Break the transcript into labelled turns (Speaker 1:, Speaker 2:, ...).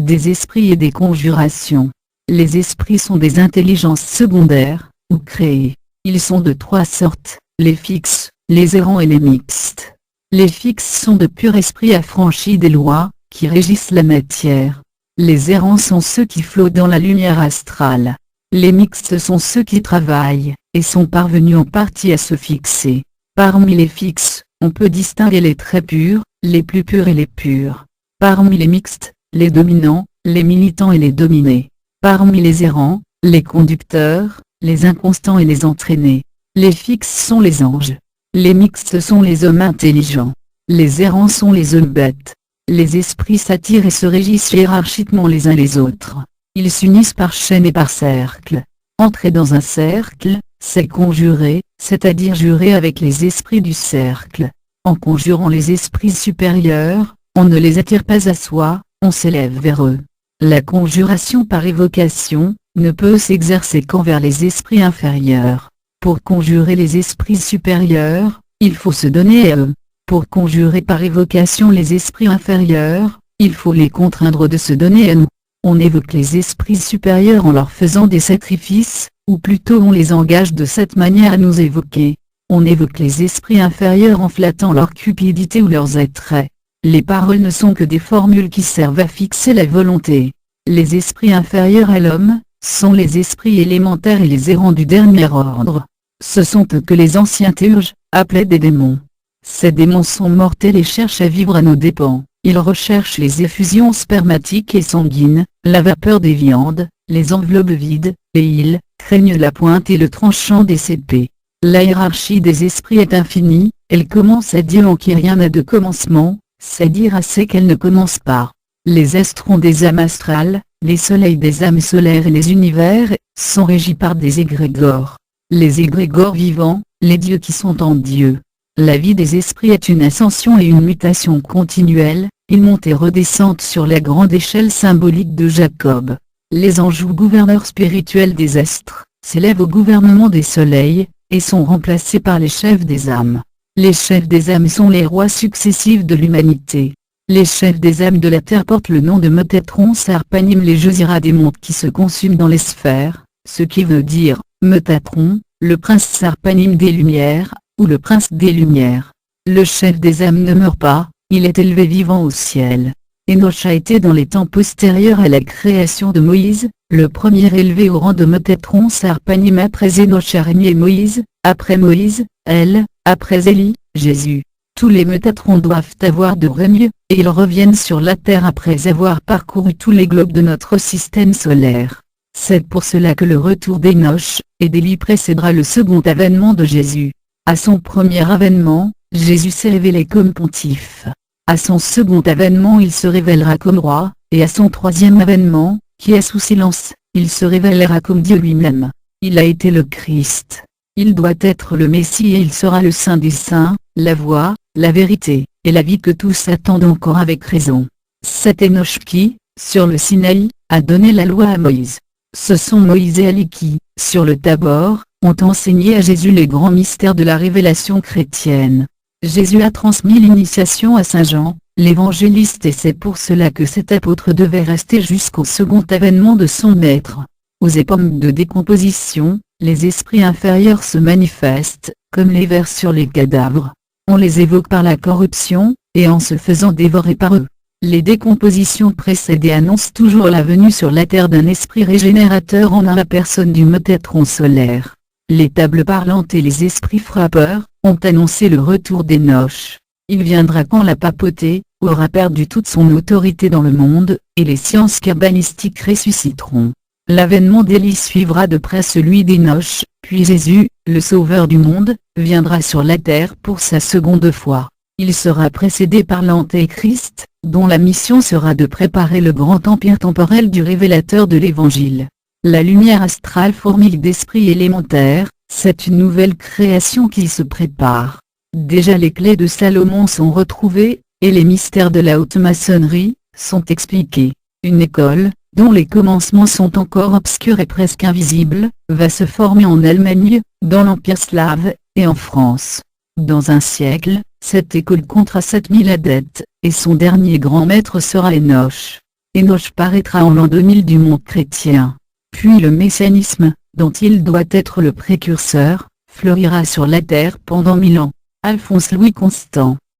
Speaker 1: des esprits et des conjurations. Les esprits sont des intelligences secondaires, ou créées. Ils sont de trois sortes, les fixes, les errants et les mixtes. Les fixes sont de purs esprits affranchis des lois, qui régissent la matière. Les errants sont ceux qui flottent dans la lumière astrale. Les mixtes sont ceux qui travaillent, et sont parvenus en partie à se fixer. Parmi les fixes, on peut distinguer les très purs, les plus purs et les purs. Parmi les mixtes, les dominants, les militants et les dominés. Parmi les errants, les conducteurs, les inconstants et les entraînés. Les fixes sont les anges. Les mixtes sont les hommes intelligents. Les errants sont les hommes bêtes. Les esprits s'attirent et se régissent hiérarchiquement les uns les autres. Ils s'unissent par chaîne et par cercle. Entrer dans un cercle, c'est conjurer, c'est-à-dire jurer avec les esprits du cercle. En conjurant les esprits supérieurs, on ne les attire pas à soi, on s'élève vers eux. La conjuration par évocation ne peut s'exercer qu'envers les esprits inférieurs. Pour conjurer les esprits supérieurs, il faut se donner à eux. Pour conjurer par évocation les esprits inférieurs, il faut les contraindre de se donner à nous. On évoque les esprits supérieurs en leur faisant des sacrifices, ou plutôt on les engage de cette manière à nous évoquer. On évoque les esprits inférieurs en flattant leur cupidité ou leurs attraits. Les paroles ne sont que des formules qui servent à fixer la volonté. Les esprits inférieurs à l'homme, sont les esprits élémentaires et les errants du dernier ordre. Ce sont eux que les anciens théurges appelaient des démons. Ces démons sont mortels et cherchent à vivre à nos dépens. Ils recherchent les effusions spermatiques et sanguines, la vapeur des viandes, les enveloppes vides, et ils craignent la pointe et le tranchant des épées. La hiérarchie des esprits est infinie, elle commence à Dieu en qui rien n'a de commencement, c'est dire assez qu'elle ne commence pas. Les astres ont des âmes astrales, les soleils des âmes solaires et les univers sont régis par des égrégores. Les égrégores vivants, les dieux qui sont en Dieu. La vie des esprits est une ascension et une mutation continuelle, ils montent et redescendent sur la grande échelle symbolique de Jacob. Les anges ou gouverneurs spirituels des astres, s'élèvent au gouvernement des soleils, et sont remplacés par les chefs des âmes. Les chefs des âmes sont les rois successifs de l'humanité. Les chefs des âmes de la terre portent le nom de Metatron Sarpanim les Josira des mondes qui se consument dans les sphères, ce qui veut dire, Metatron, le prince Sarpanim des lumières, ou le prince des lumières. Le chef des âmes ne meurt pas, il est élevé vivant au ciel. Enoch a été dans les temps postérieurs à la création de Moïse, le premier élevé au rang de Metatron Sarpanim après Enoch a régné Moïse, après Moïse, après Élie, Jésus. Tous les Métatrons doivent avoir de règne, et ils reviennent sur la Terre après avoir parcouru tous les globes de notre système solaire. C'est pour cela que le retour d'Enoch et d'Élie précédera le second avènement de Jésus. À son premier avènement, Jésus s'est révélé comme pontife. À son second avènement il se révélera comme roi, et à son troisième avènement, qui est sous silence, il se révélera comme Dieu lui-même. Il a été le Christ. Il doit être le Messie et il sera le Saint des Saints, la voie, la vérité, et la vie que tous attendent encore avec raison. C'est Enoch qui, sur le Sinaï, a donné la loi à Moïse. Ce sont Moïse et Élie qui, sur le Tabor, ont enseigné à Jésus les grands mystères de la révélation chrétienne. Jésus a transmis l'initiation à Saint Jean, l'évangéliste et c'est pour cela que cet apôtre devait rester jusqu'au second avènement de son maître. Aux époques de décomposition, les esprits inférieurs se manifestent, comme les vers sur les cadavres. On les évoque par la corruption, et en se faisant dévorer par eux. Les décompositions précédées annoncent toujours la venue sur la terre d'un esprit régénérateur en la personne du Métatron solaire. Les tables parlantes et les esprits frappeurs ont annoncé le retour d'Enoch. Il viendra quand la papauté aura perdu toute son autorité dans le monde, et les sciences kabbalistiques ressusciteront. L'avènement d'Élie suivra de près celui d'Enoch, puis Jésus, le Sauveur du monde, viendra sur la terre pour sa seconde fois. Il sera précédé par l'Antéchrist, dont la mission sera de préparer le grand empire temporel du révélateur de l'Évangile. La lumière astrale fourmille d'esprits élémentaires, c'est une nouvelle création qui se prépare. Déjà les clés de Salomon sont retrouvées, et les mystères de la haute maçonnerie sont expliqués. Une école, dont les commencements sont encore obscurs et presque invisibles, va se former en Allemagne, dans l'Empire slave, et en France. Dans un siècle, cette école comptera 7000 adeptes, et son dernier grand maître sera Enoch. Enoch paraîtra en l'an 2000 du monde chrétien. Puis le messianisme, dont il doit être le précurseur, fleurira sur la terre pendant 1000 ans. Alphonse Louis Constant.